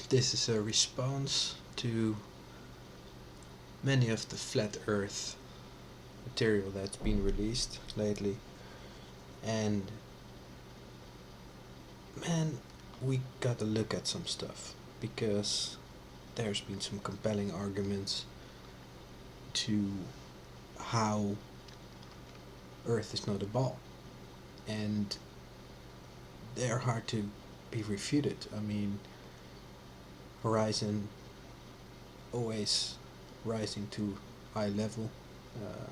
This is a response to many of the flat earth material that's been released lately. And man, we gotta look at some stuff because there's been some compelling arguments to how Earth is not a ball. And they're hard to be refuted. I mean, Horizon always rising to eye level. Uh,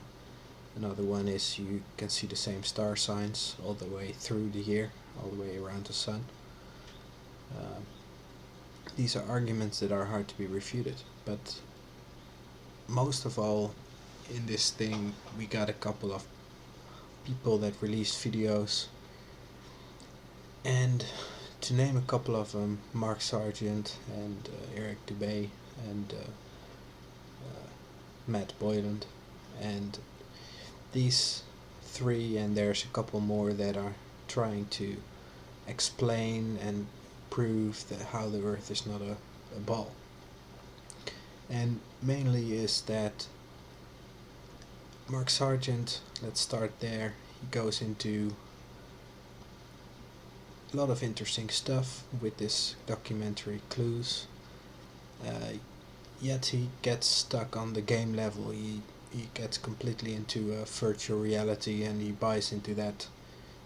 Another one is you can see the same star signs all the way through the year, all the way around the sun. Uh, these are arguments that are hard to be refuted, but most of all, in this thing, we got a couple of people that released videos, and to name a couple of them, Mark Sargent and Eric Dubay and Matt Boyland, and these three, and there's a couple more that are trying to explain and prove that how the Earth is not a ball. And mainly is that Mark Sargent, let's start there, he goes into a lot of interesting stuff with this documentary Clues. Yet he gets stuck on the game level. He gets completely into virtual reality and he buys into that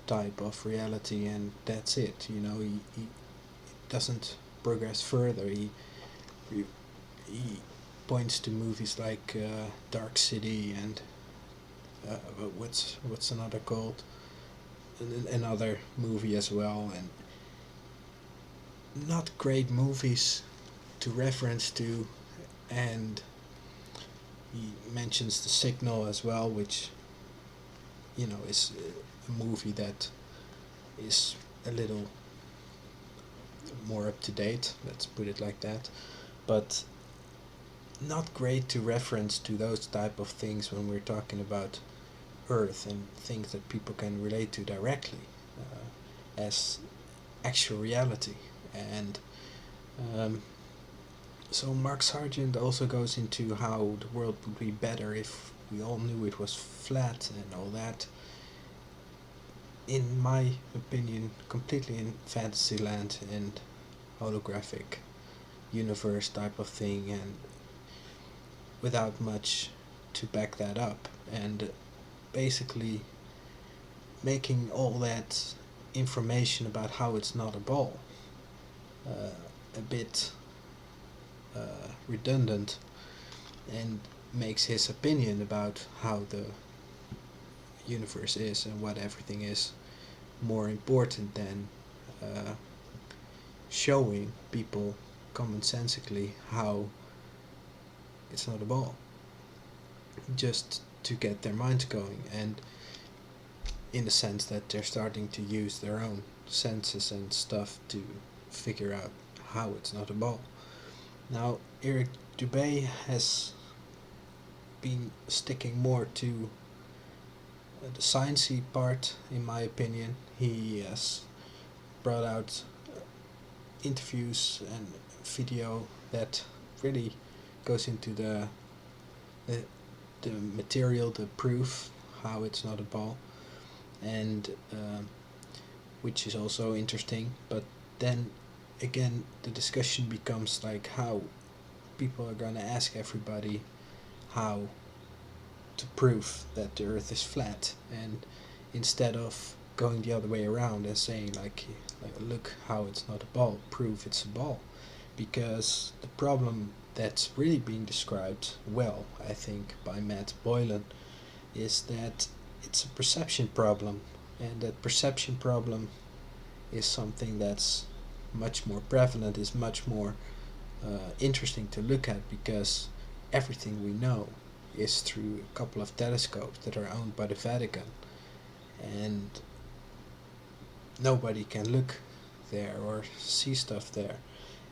type of reality, and that's it. He doesn't progress further. He points to movies like Dark City and what's another called, another movie as well, and not great movies to reference to. And he mentions The Signal as well, which is a movie that is a little more up to date, let's put it like that, but not great to reference to those type of things when we're talking about Earth and things that people can relate to directly as actual reality. And um, so Mark Sargent also goes into how the world would be better if we all knew it was flat and all that. In my opinion, completely in fantasyland and holographic universe type of thing, and without much to back that up, and basically making all that information about how it's not a ball uh, a bit redundant, and makes his opinion about how the universe is and what everything is more important than uh, showing people commonsensically how it's not a ball, just to get their minds going, and in the sense that they're starting to use their own senses and stuff to figure out how it's not a ball. Now, Eric Dubay has been sticking more to the sciencey part, in my opinion. He has brought out interviews and video that really goes into the, the material, the proof how it's not a ball, and which is also interesting. But then again, the discussion becomes like how people are gonna ask everybody how to prove that the Earth is flat, and instead of going the other way around and saying like look how it's not a ball, prove it's a ball, because the problem that's really being described well, I think, by Matt Boylan is that it's a perception problem, and that perception problem is something that's much more prevalent, is much more interesting to look at, because everything we know is through a couple of telescopes that are owned by the Vatican, and nobody can look there or see stuff there,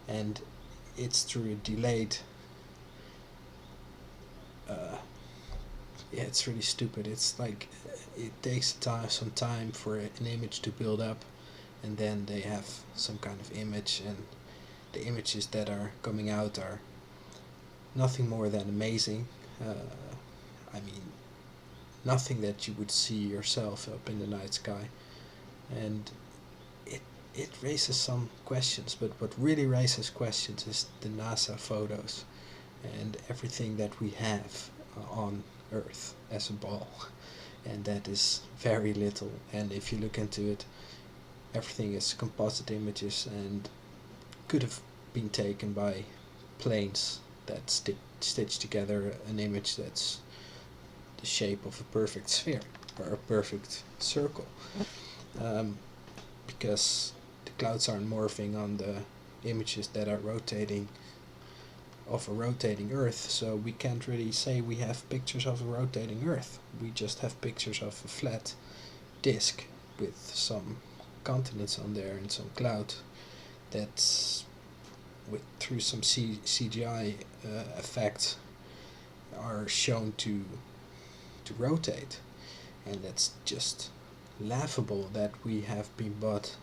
and it's through a delayed yeah, it's really stupid. It's like it takes some time for an image to build up, and then they have some kind of image, and the images that are coming out are nothing more than amazing. I mean, nothing that you would see yourself up in the night sky, and it it raises some questions. But what really raises questions is the NASA photos and everything that we have on Earth as a ball, and that is very little. And if you look into it, everything is composite images and could have been taken by planes that stitch together an image that's the shape of a perfect sphere or a perfect circle, because the clouds aren't morphing on the images that are rotating of a rotating Earth, so we can't really say we have pictures of a rotating Earth. We just have pictures of a flat disk with some continents on there and some cloud that's through some CGI effects are shown to rotate, and that's just laughable that we have been bought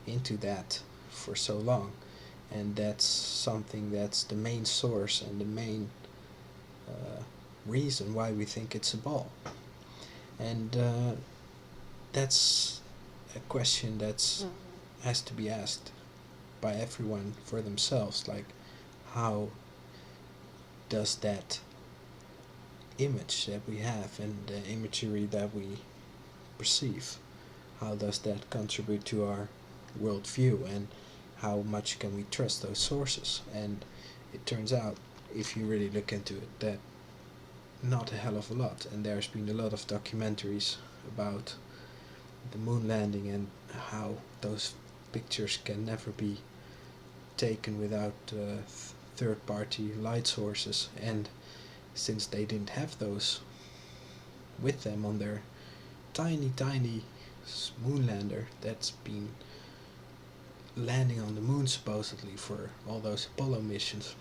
into that for so long, and that's something that's the main source and the main reason why we think it's a ball. And that's a question that's has to be asked by everyone for themselves, like, how does that image that we have and the imagery that we perceive, how does that contribute to our worldview, and how much can we trust those sources? And it turns out, if you really look into it, that not a hell of a lot. And there's been a lot of documentaries about the moon landing and how those pictures can never be taken without third-party light sources, and since they didn't have those with them on their tiny moonlander that's been landing on the moon supposedly for all those Apollo missions,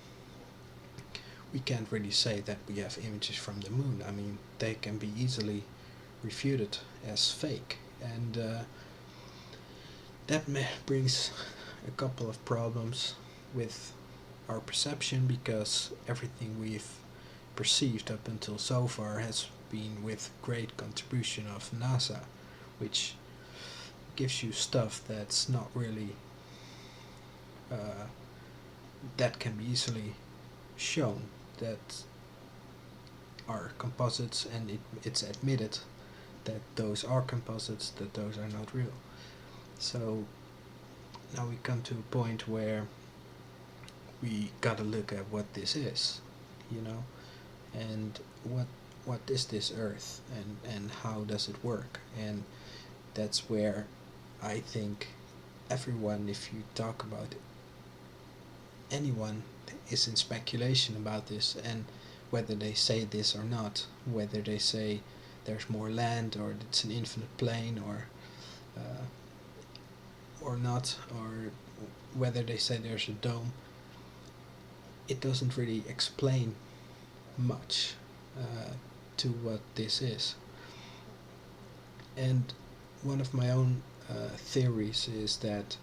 we can't really say that we have images from the moon. I mean, they can be easily refuted as fake, and that brings a couple of problems with our perception, because everything we've perceived up until so far has been with great contribution of NASA, which gives you stuff that's not really that can be easily shown, that are composites, and it's admitted that those are composites, that those are not real. So now we come to a point where we gotta look at what this is, you know, and what is this Earth, and how does it work? And that's where I think everyone, if you talk about it, anyone is in speculation about this, and whether they say this or not, whether they say there's more land, or it's an infinite plane, or not, or whether they say there's a dome, it doesn't really explain much to what this is. And one of my own theories is that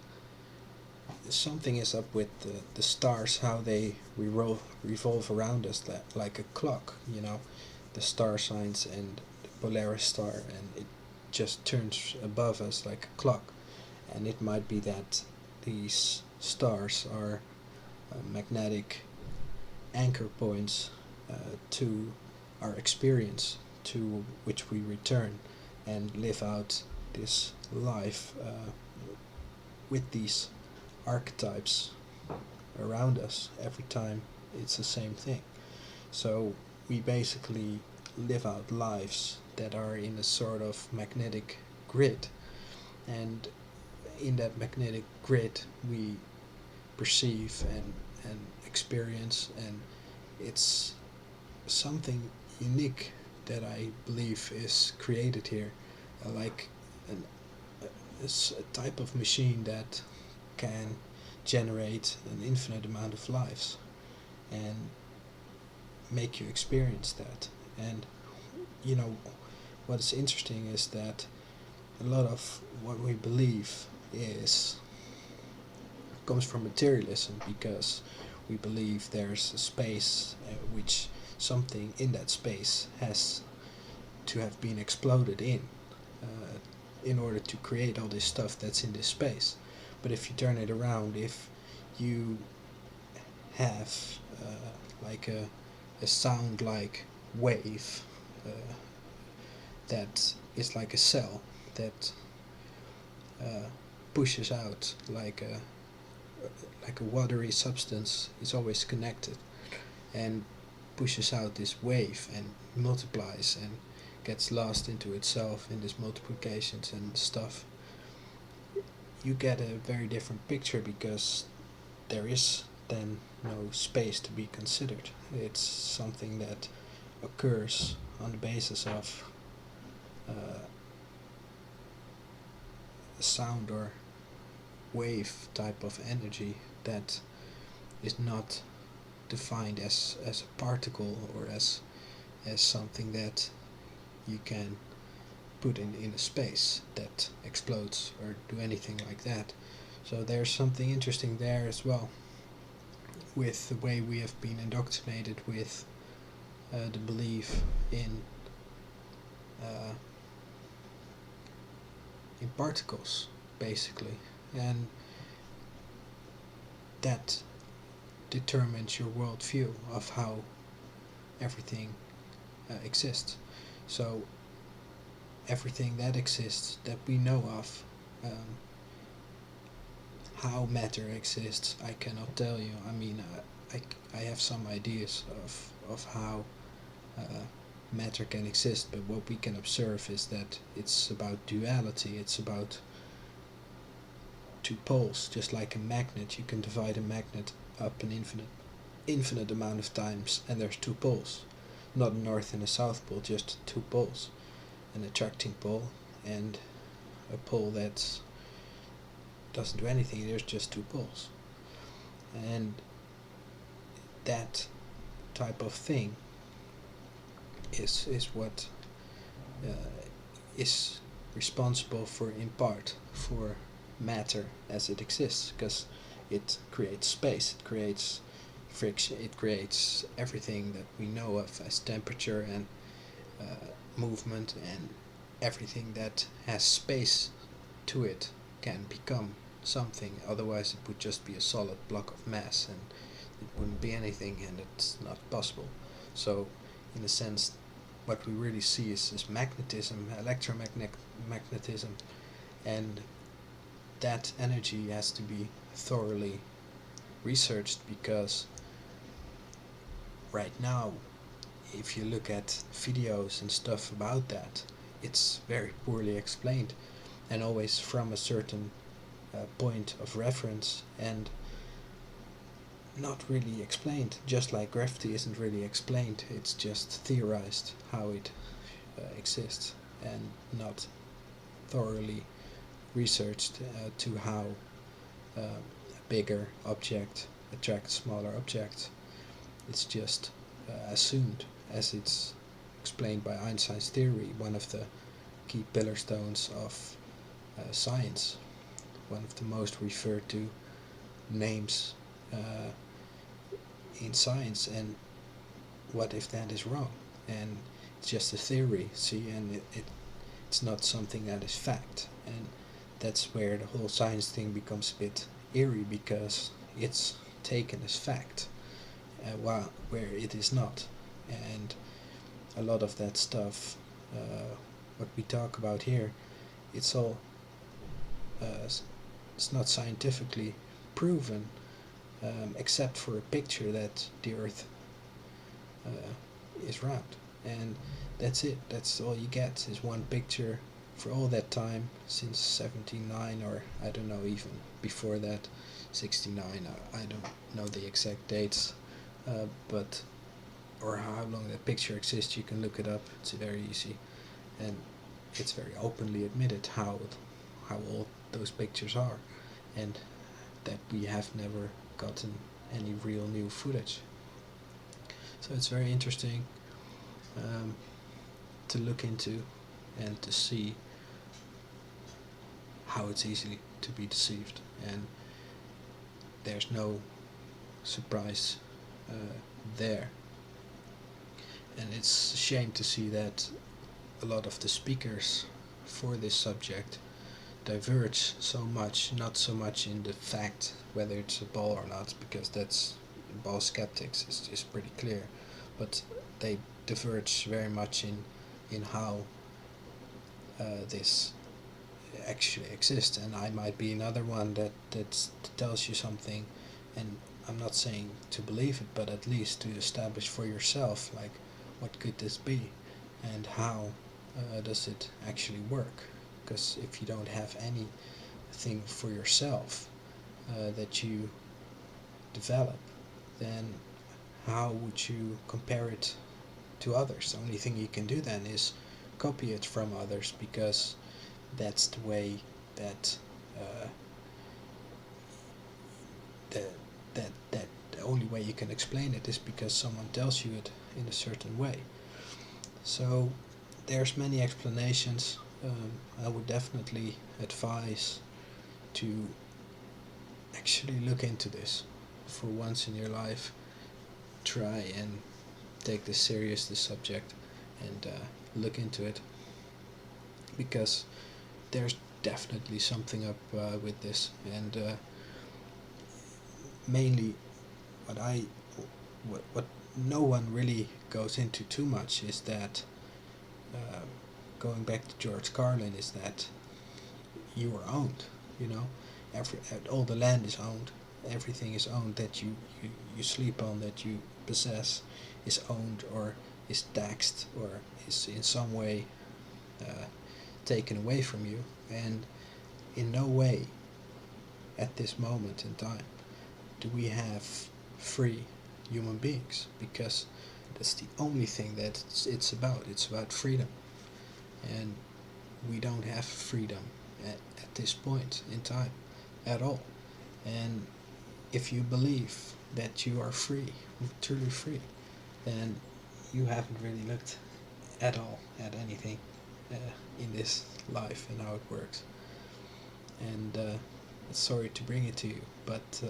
something is up with the stars, how they revolve around us, like a clock, you know, the star signs and the Polaris star, and it just turns above us like a clock. And it might be that these stars are magnetic anchor points to our experience, to which we return and live out this life with these archetypes around us every time it's the same thing. So we basically live out lives that are in a sort of magnetic grid, and in that magnetic grid we perceive and experience, and it's something unique that I believe is created here, like it's a type of machine that can generate an infinite amount of lives and make you experience that. And you know, what is interesting is that a lot of what we believe is comes from materialism, because we believe there's a space which something in that space has to have been exploded in order to create all this stuff that's in this space. But if you turn it around, if you have like a sound like wave that is like a cell that pushes out like a watery substance is always connected and pushes out this wave and multiplies and gets lost into itself in this multiplications and stuff, you get a very different picture, because there is then no space to be considered. It's something that occurs on the basis of a sound or wave type of energy that is not defined as a particle or as something that you can put in a space that explodes or do anything like that. So there's something interesting there as well with the way we have been indoctrinated with the belief uh, in particles, basically, and that determines your worldview of how everything exists. So everything that exists that we know of, how matter exists, I cannot tell you. I mean, I have some ideas of how matter can exist, but what we can observe is that it's about duality. It's about two poles, just like a magnet. You can divide a magnet up an infinite amount of times, and there's two poles, not a north and a south pole, just two poles, an attracting pole and a pole that doesn't do anything. There's just two poles, and that type of thing is what is responsible for, in part, for matter as it exists, because it creates space, it creates friction, it creates everything that we know of as temperature and movement, and everything that has space to it can become something. Otherwise it would just be a solid block of mass and it wouldn't be anything, and it's not possible. So in a sense, what we really see is magnetism, electromagnetism, and that energy has to be thoroughly researched, because right now, if you look at videos and stuff about that, it's very poorly explained, and always from a certain point of reference, and not really explained. Just like gravity isn't really explained, it's just theorized how it exists, and not thoroughly researched to how a bigger object attracts smaller objects. It's just assumed, as it's explained by Einstein's theory, one of the key pillar stones of science, one of the most referred to names in science. And what if that is wrong? And it's just a theory, see, and it's not something that is fact. And that's where the whole science thing becomes a bit eerie, because it's taken as fact, while where it is not. And a lot of that stuff, what we talk about here, it's all it's not scientifically proven, except for a picture that the Earth is round, and that's it. That's all you get, is one picture for all that time, since 79, or I don't know, even before that, 69. I don't know the exact dates, but or how long that picture exists. You can look it up. It's very easy, and it's very openly admitted how old those pictures are, and that we have never gotten any real new footage. So it's very interesting to look into and to see how it's easy to be deceived. And there's no surprise there. And it's a shame to see that a lot of the speakers for this subject diverge so much, not so much in the fact whether it's a ball or not, because that's ball skeptics is pretty clear, but they diverge very much in how this actually exists. And I might be another one that tells you something, and I'm not saying to believe it, but at least to establish for yourself, like, what could this be, and how does it actually work? Because if you don't have anything for yourself that you develop, then how would you compare it to others? The only thing you can do then is copy it from others, because that's the way that uh, that the only way you can explain it is because someone tells you it in a certain way. So there's many explanations. I would definitely advise to actually look into this for once in your life. Try and take this serious, this subject, and look into it, because there's definitely something up with this. And mainly what no one really goes into too much is that, uh, going back to George Carlin, is that you are owned. You know, all the land is owned. Everything is owned that you sleep on, that you possess, is owned or is taxed or is in some way uh, taken away from you. And in no way at this moment in time do we have free human beings, because that's the only thing that it's about. It's about freedom, and we don't have freedom at this point in time at all. And if you believe that you are free, truly free, then you haven't really looked at all at anything uh, in this life and how it works. And sorry to bring it to you, but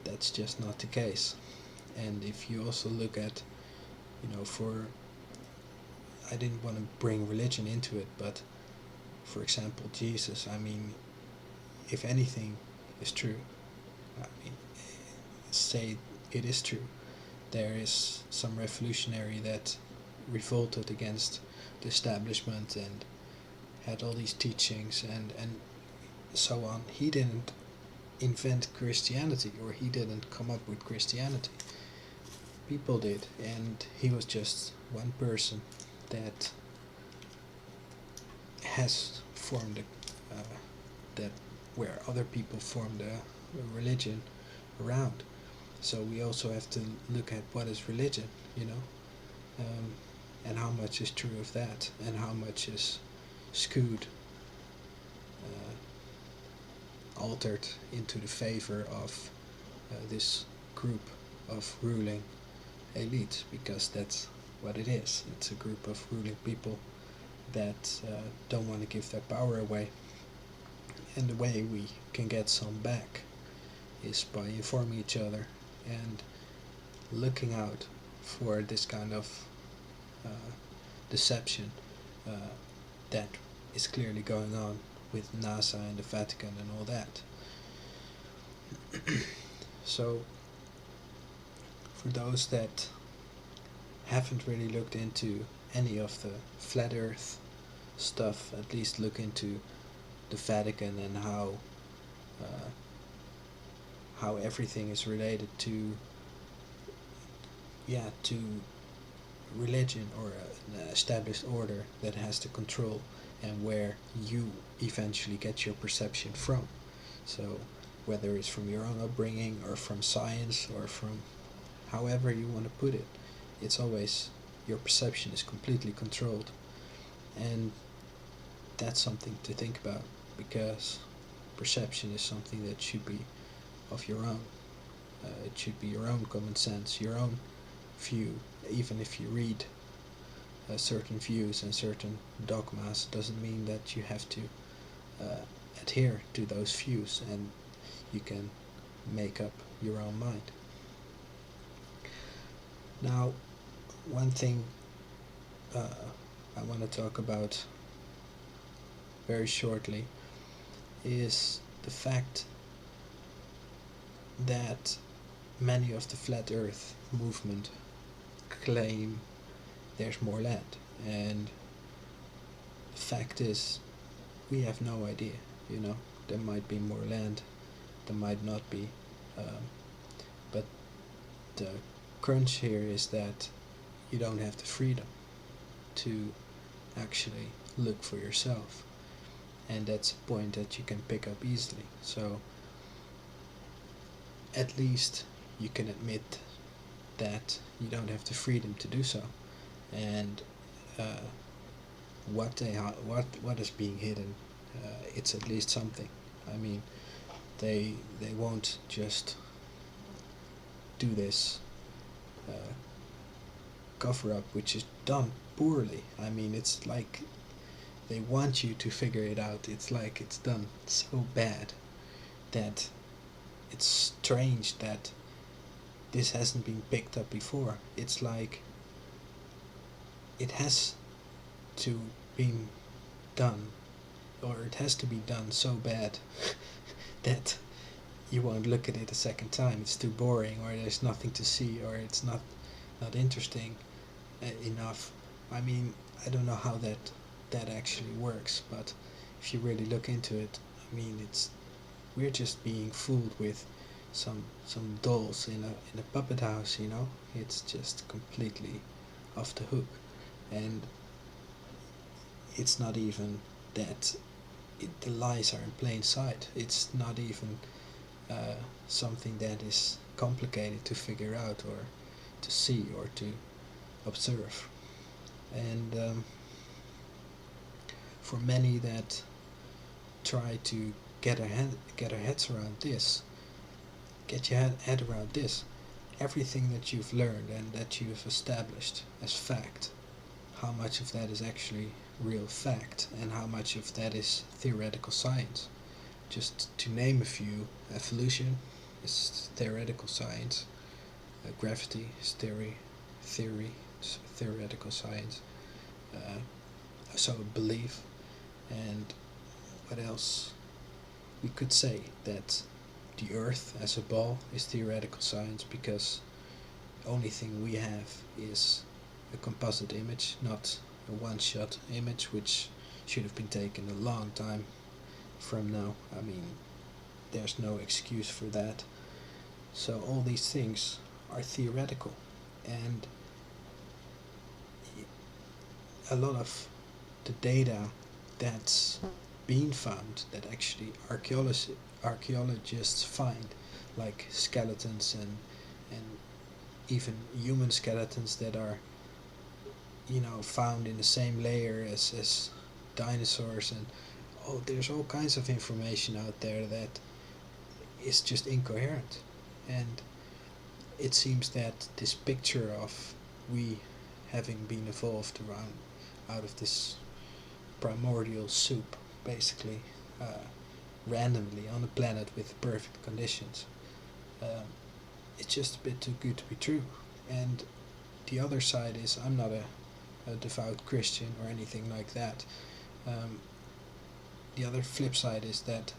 that's just not the case. And if you also look at, for, I didn't want to bring religion into it, but for example, Jesus, I mean, if anything is true, I mean, say it is true, there is some revolutionary that revolted against the establishment and had all these teachings and so on. He didn't invent Christianity, or he didn't come up with Christianity. People did, and he was just one person that has formed that where other people formed a religion around. So we also have to look at what is religion, and how much is true of that, and how much is skewed, altered into the favor of this group of ruling elite, because that's what it is. It's a group of ruling people that don't want to give their power away. And the way we can get some back is by informing each other and looking out for this kind of deception that is clearly going on with NASA and the Vatican and all that. So, for those that haven't really looked into any of the flat Earth stuff, at least look into the Vatican and how everything is related to religion, or an established order that has the control, and where you eventually get your perception from. So whether it's from your own upbringing or from science or from however you want to put it, it's always your perception is completely controlled. And that's something to think about, because perception is something that should be of your own. It should be your own common sense, your own view. Even if you read certain views and certain dogmas, doesn't mean that you have to adhere to those views, and you can make up your own mind. Now, one thing I want to talk about very shortly is the fact that many of the flat earth movement claim there's more land, and the fact is we have no idea. There might be more land, there might not be, um, but the crunch here is that you don't have the freedom to actually look for yourself, and that's a point that you can pick up easily. So at least you can admit that you don't have the freedom to do so, and uh, what is being hidden, it's at least something. I mean, they won't just do this uh, cover up, which is done poorly. I mean, it's like they want you to figure it out. It's like it's done so bad that it's strange that this hasn't been picked up before. It's like it has to be done, or it has to be done so bad that you won't look at it a second time. It's too boring, or there's nothing to see, or it's not interesting enough. I mean, I don't know how that actually works, but if you really look into it, I mean, we're just being fooled with some dolls in a puppet house. It's just completely off the hook, and it's not even that the lies are in plain sight. It's not even something that is complicated to figure out, or to see, or to observe. And for many that try to get our heads around this, get your head around this, everything that you've learned and that you've established as fact, how much of that is actually real fact and how much of that is theoretical science. Just to name a few: evolution is theoretical science, gravity is theory, theoretical science, so belief, and what else? We could say that the Earth as a ball is theoretical science, because the only thing we have is a composite image, not a one-shot image, which should have been taken a long time from now. I mean, there's no excuse for that. So all these things are theoretical, and a lot of the data that's been found, that actually archaeologists find, like skeletons and even human skeletons that are found in the same layer as dinosaurs, and there's all kinds of information out there that is just incoherent. And it seems that this picture of we having been evolved around out of this primordial soup, basically, randomly on a planet with perfect conditions, um, it's just a bit too good to be true. And the other side is, I'm not a devout Christian or anything like that. The other flip side is that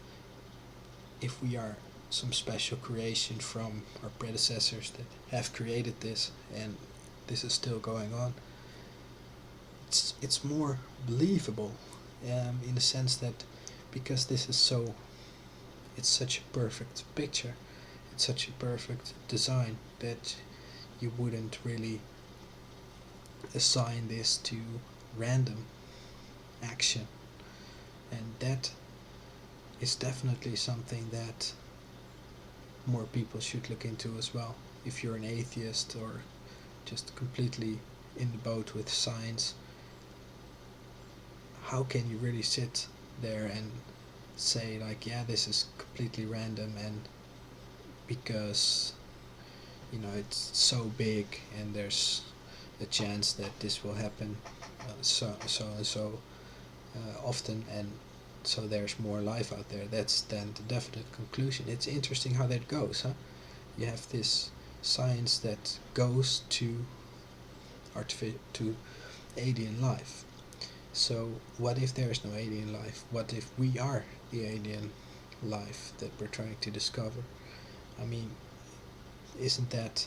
if we are some special creation from our predecessors that have created this, and this is still going on, it's more believable, in the sense that because this is it's such a perfect picture, it's such a perfect design, that you wouldn't really assign this to random action. And that is definitely something that more people should look into as well. If you're an atheist or just completely in the boat with science, how can you really sit there and say, like, yeah, this is completely random, and because it's so big and there's a chance that this will happen so and so often, and so there's more life out there. That's then the definite conclusion. It's interesting how that goes, huh? You have this science that goes to to alien life. So what if there is no alien life? What if we are the alien life that we're trying to discover? I mean, isn't that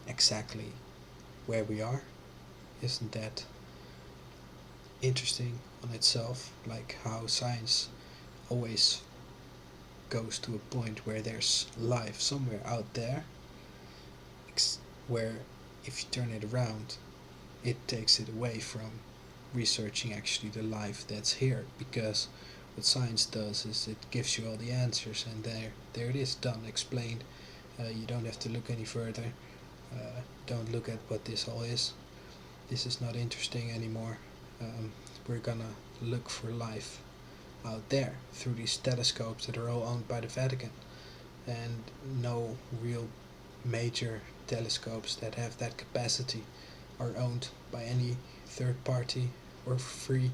exactly where we are? Isn't that interesting on itself? Like how science always goes to a point where there's life somewhere out there, where if you turn it around, it takes it away from researching actually the life that's here, because what science does is it gives you all the answers, and there it is, done, explained. You don't have to look any further. Don't look at what this all is. This is not interesting anymore. We're gonna look for life out there through these telescopes that are all owned by the Vatican, and no real major telescopes that have that capacity are owned by any third party or free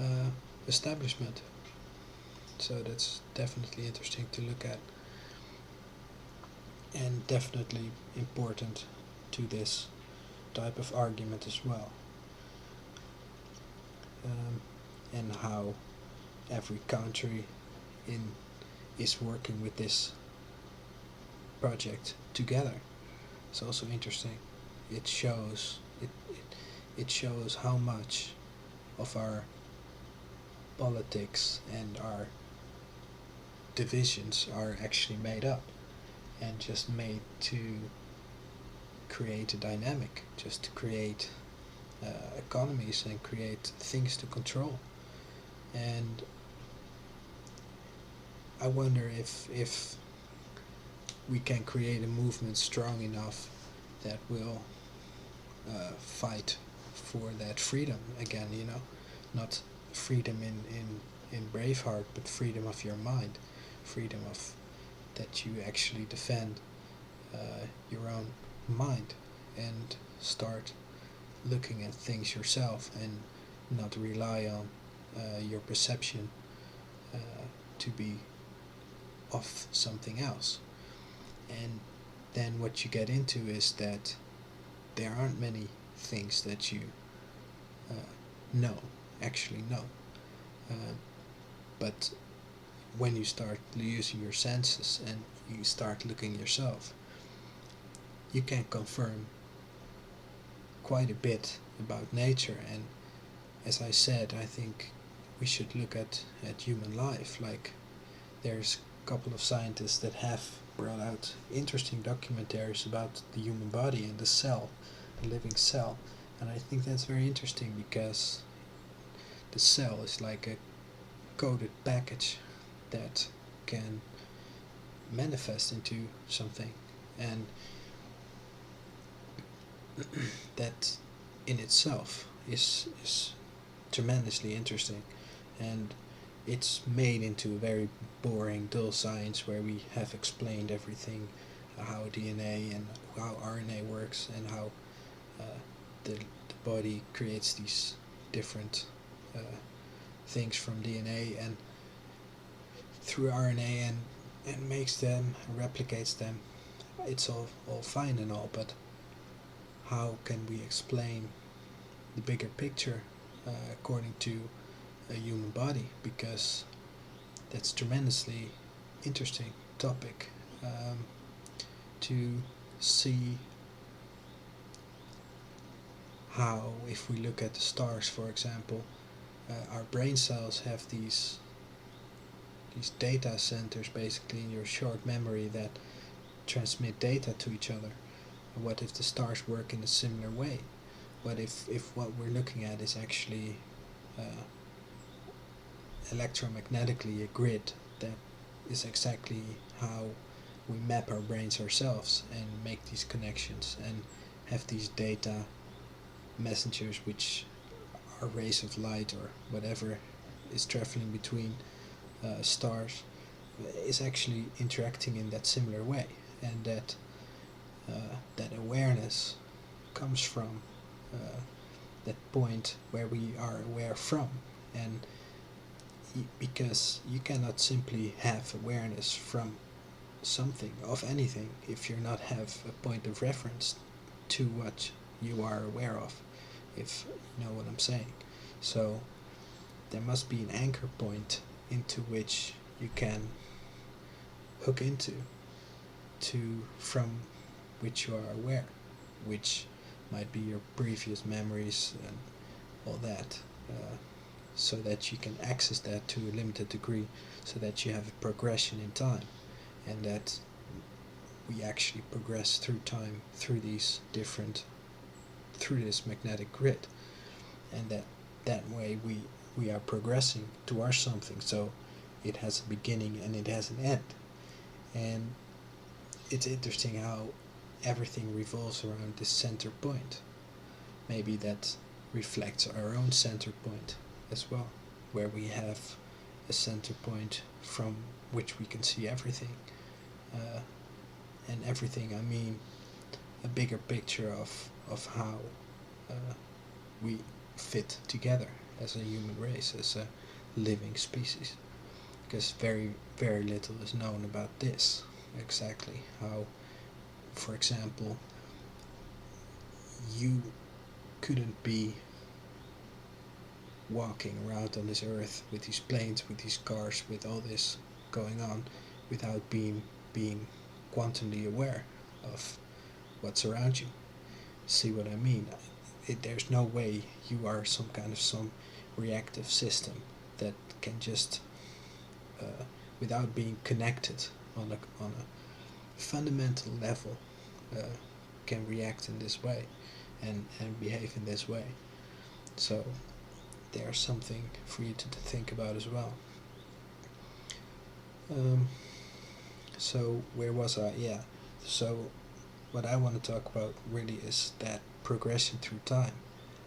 uh, establishment. So that's definitely interesting to look at, and definitely important to this type of argument as well. And how every country in is working with this project together. It's also interesting. It shows how much of our politics and our divisions are actually made up and just made to create a dynamic, just to create economies and create things to control. And I wonder if we can create a movement strong enough that will fight for that freedom again, not freedom in Braveheart, but freedom of your mind, freedom of that you actually defend your own mind and start looking at things yourself and not rely on your perception uh, to be of something else. And then what you get into is that there aren't many things that you uh, know, actually know. Uh, but when you start using your senses and you start looking yourself, you can confirm quite a bit about nature. And as I said, I think we should look at human life. Like, there's a couple of scientists that have brought out interesting documentaries about the human body and the cell, the living cell. And I think that's very interesting because the cell is like a coded package that can manifest into something, and that in itself is tremendously interesting. And it's made into a very boring, dull science where we have explained everything, how DNA and how RNA works, and how the body creates these different uh, things from DNA and through RNA, and makes them, replicates them. It's all fine and all, but how can we explain the bigger picture according to a human body? Because that's tremendously interesting topic to see how, if we look at the stars, for example, our brain cells have these data centers basically in your short memory that transmit data to each other. What if the stars work in a similar way? What if what we're looking at is actually electromagnetically a grid that is exactly how we map our brains ourselves and make these connections and have these data messengers, which are rays of light or whatever is traveling between stars, is actually interacting in that similar way, and that awareness comes from that point where we are aware from. And because you cannot simply have awareness from something, of anything, if you not have a point of reference to what you are aware of, if you know what I'm saying. So there must be an anchor point into which you can hook into, to from which you are aware, which might be your previous memories and all that, so that you can access that to a limited degree, so that you have a progression in time, and that we actually progress through time, through these different, through this magnetic grid, and that way we are progressing towards something. So it has a beginning and it has an end. And it's interesting how everything revolves around this center point. Maybe that reflects our own center point as well, where we have a center point from which we can see everything. Uh, and everything, I mean a bigger picture of how we fit together as a human race, as a living species. Because very little is known about this, exactly how, for example, you couldn't be walking around on this earth with these planes, with these cars, with all this going on, without being quantumly aware of what's around you. See what I mean? There's no way you are some reactive system that can just, without being connected on a fundamental level, uh, can react in this way, and behave in this way. So there's something for you to think about as well. Um, so where was I? Yeah. So what I want to talk about really is that progression through time.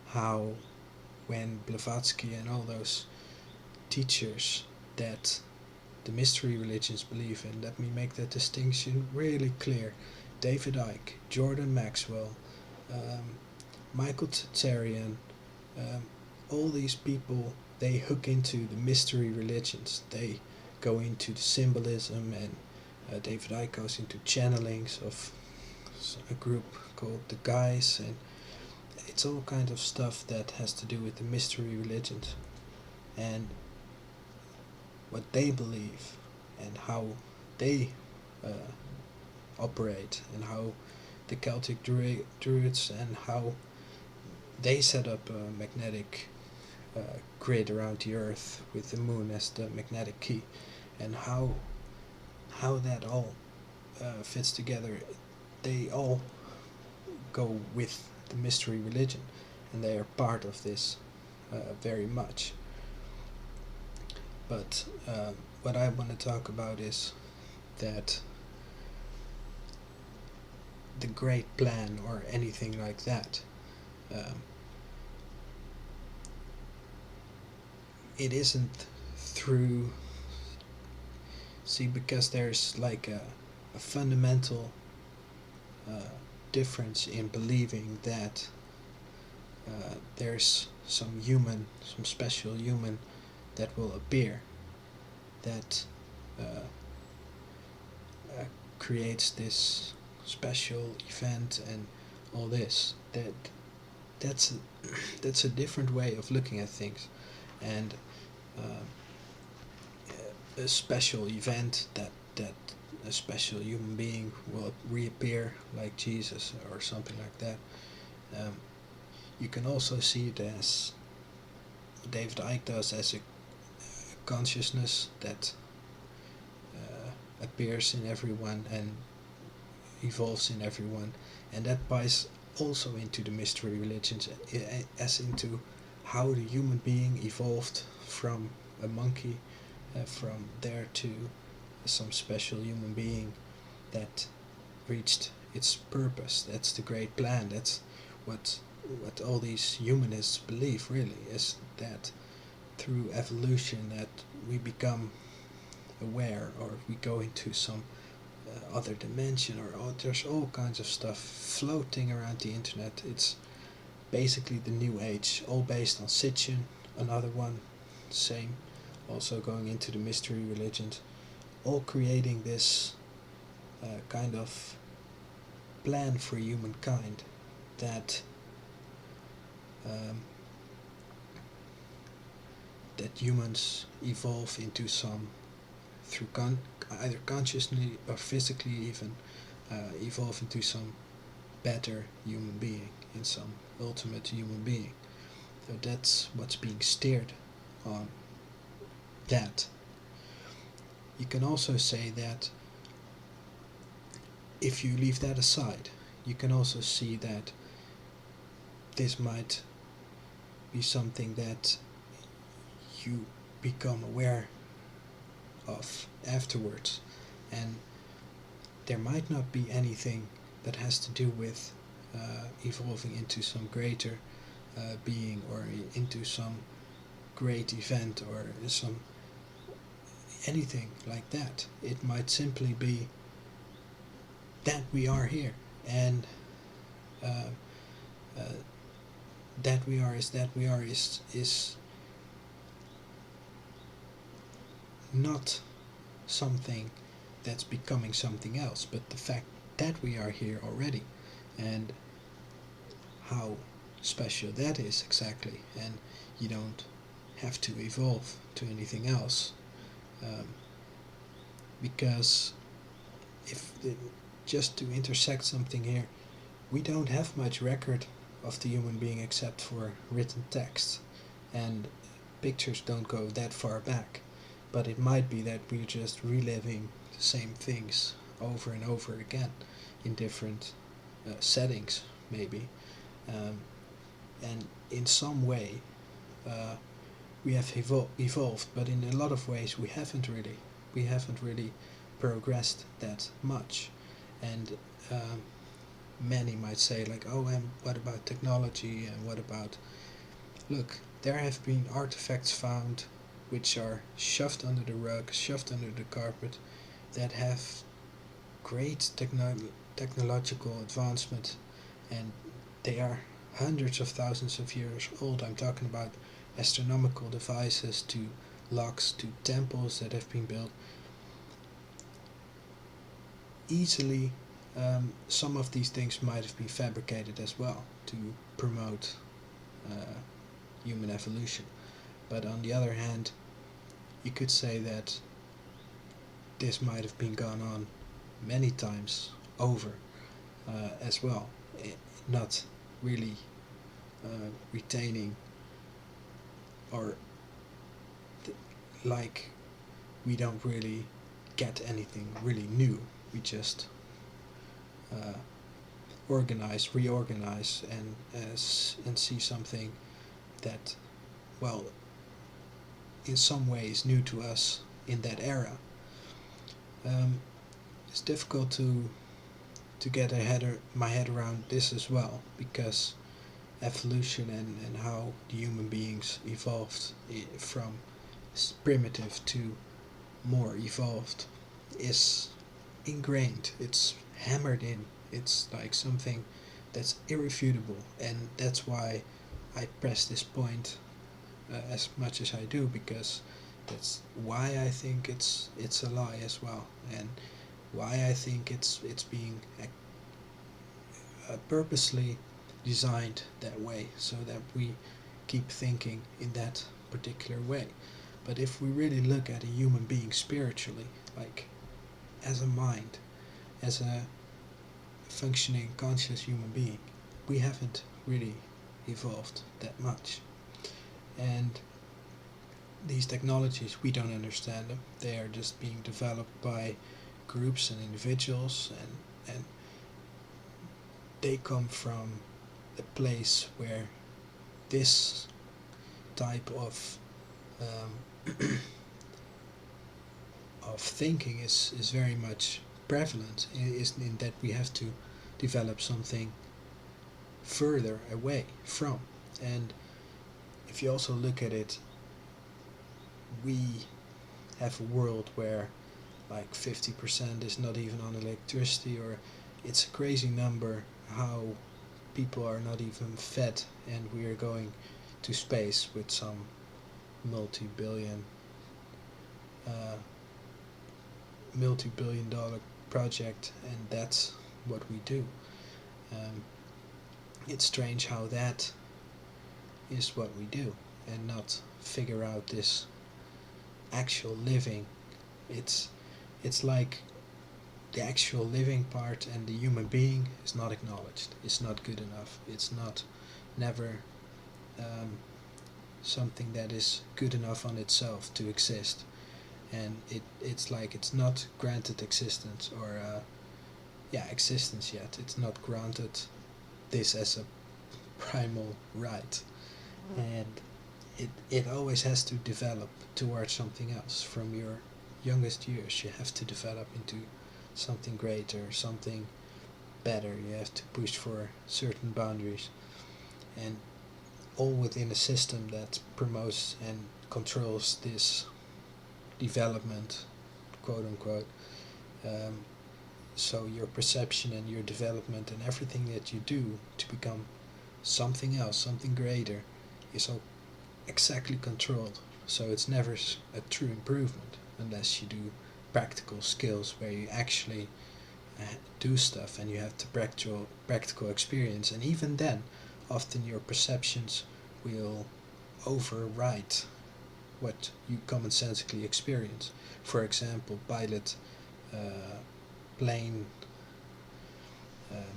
How when Blavatsky and all those teachers that the mystery religions believe in, let me make that distinction really clear. David Icke, Jordan Maxwell, um, Michael Tsarian, um, all these people, they hook into the mystery religions. They go into the symbolism, and David Icke goes into channelings of a group called the Guys, and it's all kind of stuff that has to do with the mystery religions and what they believe and how they uh, operate, and how the Celtic druids and how they set up a magnetic grid around the Earth with the moon as the magnetic key, and how that all fits together. They all go with the mystery religion, and they are part of this very much. But what I want to talk about is that the great plan or anything like that, um, it isn't through, see, because there's like a fundamental difference in believing that there's some special human that will appear, that uh, creates this special event and all this. That's a, that's a different way of looking at things, and uh, a special event that a special human being will reappear like Jesus or something like that. Um, you can also see it as David Icke does, as a consciousness that appears in everyone and evolves in everyone, and that buys also into the mystery religions, as into how the human being evolved from a monkey, from there to some special human being that reached its purpose. That's the great plan. That's what all these humanists believe, really, is that through evolution that we become aware, or we go into some other dimension, or there's all kinds of stuff floating around the internet. It's basically the new age, all based on Sitchin, another one, same, also going into the mystery religions, all creating this kind of plan for humankind that um, that humans evolve into some through either consciously or physically even evolve into some better human being, in some ultimate human being. So that's what's being steered on that. You can also say that if you leave that aside, you can also see that this might be something that you become aware of afterwards, and there might not be anything that has to do with evolving into some greater being or into some great event or some anything like that. It might simply be that we are here, and uh, uh, that we are is not something that's becoming something else, but the fact that we are here already, and how special that is exactly. And you don't have to evolve to anything else, um, because if the, just to intersect something here, we don't have much record of the human being except for written text, and pictures don't go that far back. But it might be that we're just reliving the same things over and over again in different settings, maybe. Um, and in some way, uh, we have evolved, but in a lot of ways we haven't really. We haven't really progressed that much. And many might say, like, oh, and what about technology, and what about, look, there have been artifacts found which are shoved under the rug, shoved under the carpet, that have great technological advancement, and they are hundreds of thousands of years old. I'm talking about astronomical devices, to locks, to temples that have been built. Easily, some of these things might have been fabricated as well to promote human evolution. But on the other hand, you could say that this might have been gone on many times over as well, not really retaining or like we don't really get anything really new. We just uh, reorganize, and see something that, well, in some ways new to us in that era. It's difficult to get my head around this as well, because evolution and how the human beings evolved from primitive to more evolved is ingrained. It's hammered in. It's like something that's irrefutable, and that's why I press this point as much as I do, because that's why I think it's a lie as well, and why I think it's being purposely designed that way, so that we keep thinking in that particular way. But if we really look at a human being spiritually, like as a mind, as a functioning conscious human being, we haven't really evolved that much. And these technologies, we don't understand them. They are just being developed by groups and individuals, and they come from a place where this type of thinking is very much prevalent, is in that we have to develop something further away from. And if you also look at it, we have a world where like 50% is not even on electricity, or it's a crazy number how people are not even fed, and we are going to space with some multi-billion uh, multi-billion-dollar project, and that's what we do. Um, it's strange how that is what we do, and not figure out this actual living. It's it's like the actual living part and the human being is not acknowledged. It's not good enough. It's not never um, something that is good enough on itself to exist, and it's like it's not granted existence or existence yet. It's not granted this as a primal right, and it always has to develop towards something else. From your youngest years, you have to develop into something greater, something better. You have to push for certain boundaries, and all within a system that promotes and controls this development, quote unquote. Um, so your perception and your development and everything that you do to become something else, something greater, is all exactly controlled. So it's never a true improvement unless you do practical skills where you actually do stuff and you have the practical experience. And even then, often your perceptions will override what you commonsensically experience. For example, plane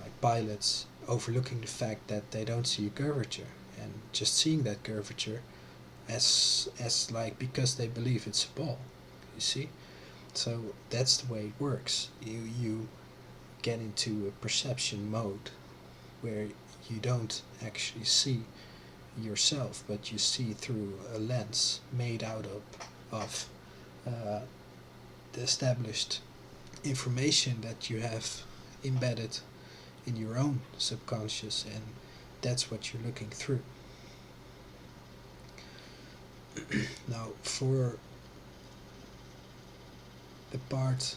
like pilots overlooking the fact that they don't see a curvature and just seeing that curvature as like because they believe it's a ball. You see, so that's the way it works. You get into a perception mode where you don't actually see yourself, but you see through a lens made out of uh, the established information that you have embedded in your own subconscious, and that's what you're looking through. Now, for the part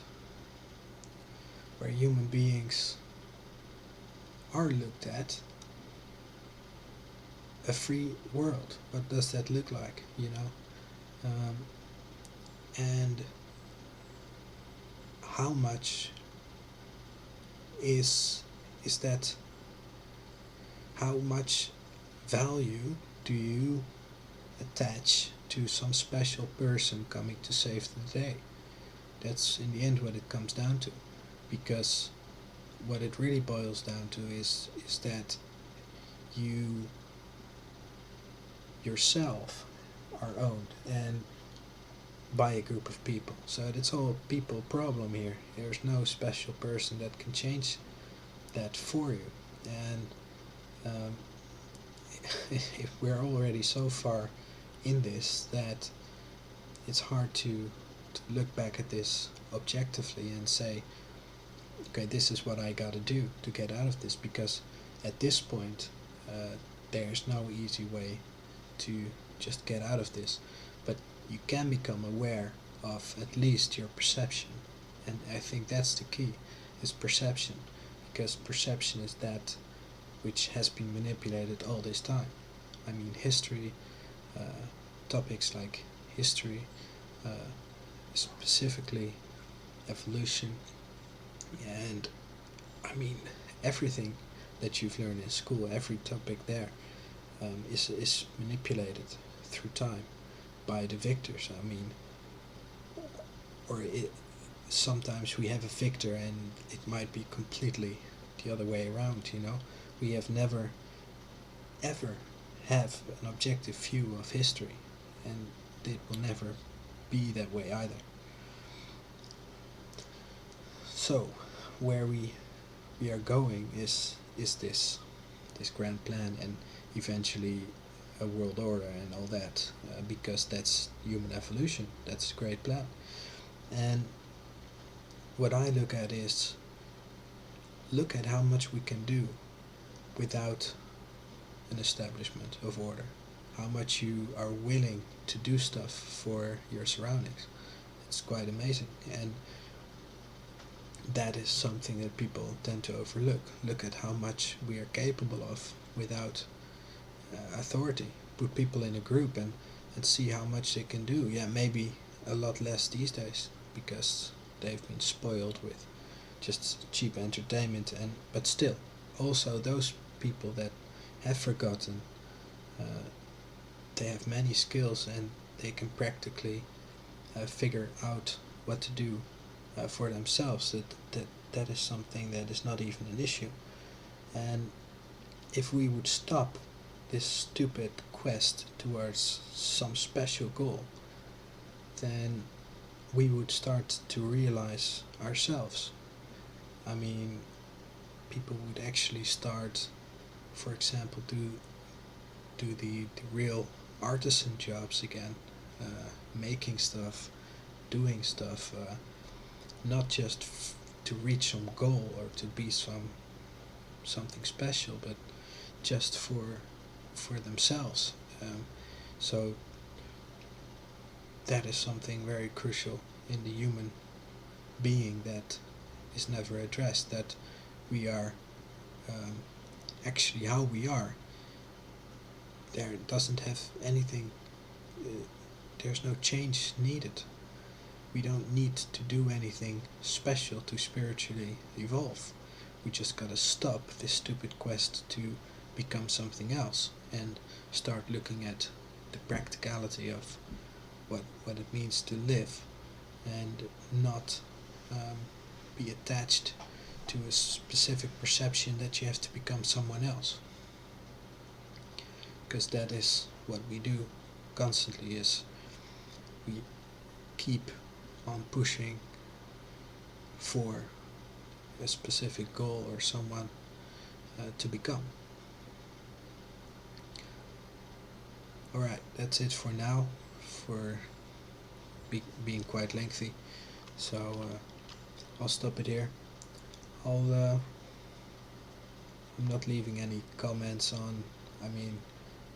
where human beings are looked at, a free world, what does that look like, you know? And how much is that, how much value do you attach to some special person coming to save the day? That's in the end what it comes down to, because what it really boils down to is that you yourself are owned and by a group of people. So it's all a people problem here. There's no special person that can change that for you. And if we're already so far in this that it's hard to look back at this objectively and say, okay, this is what I gotta do to get out of this, because at this point there's no easy way to just get out of this. But you can become aware of at least your perception, and I think that's the key, is perception, because perception is that which has been manipulated all this time. I mean, history, topics like history, specifically evolution, and I mean everything that you've learned in school, every topic there is manipulated through time by the victors. I mean, or sometimes we have a victor and it might be completely the other way around, you know. We have never ever have an objective view of history, and it will never be that way either. So where we are going is this grand plan, and eventually a world order and all that, because that's human evolution. That's a great plan. And what I look at is, look at how much we can do without an establishment of order. How much you are willing to do stuff for your surroundings. It's quite amazing. And that is something that people tend to overlook. Look at how much we are capable of without authority. Put people in a group and see how much they can do. Yeah, maybe a lot less these days because they've been spoiled with just cheap entertainment. And but still, also those people that have forgotten, uh, they have many skills and they can practically figure out what to do for themselves. That is something that is not even an issue. And if we would stop this stupid quest towards some special goal, then we would start to realize ourselves. I mean, people would actually start, for example, do the real artisan jobs again, making stuff, doing stuff, not just to reach some goal or to be something special, but just for themselves. So that is something very crucial in the human being that is never addressed. That we are um, actually how we are. There doesn't have anything. There's no change needed. We don't need to do anything special to spiritually evolve. We just gotta stop this stupid quest to become something else and start looking at the practicality of what it means to live and not be attached to a specific perception that you have to become someone else, because that is what we do constantly. Is we keep on pushing for a specific goal or someone to become. Alright, that's it for now, for being quite lengthy. So I'll stop it here. I'm not leaving any comments on, I mean,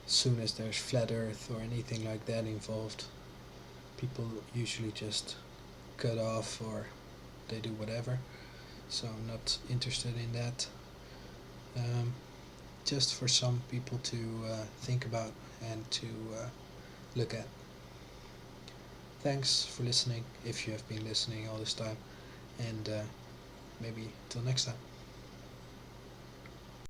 as soon as there's flat earth or anything like that involved, people usually just cut off or they do whatever. So I'm not interested in that. Just for some people to think about and to look at. Thanks for listening, if you have been listening all this time, and maybe till next time.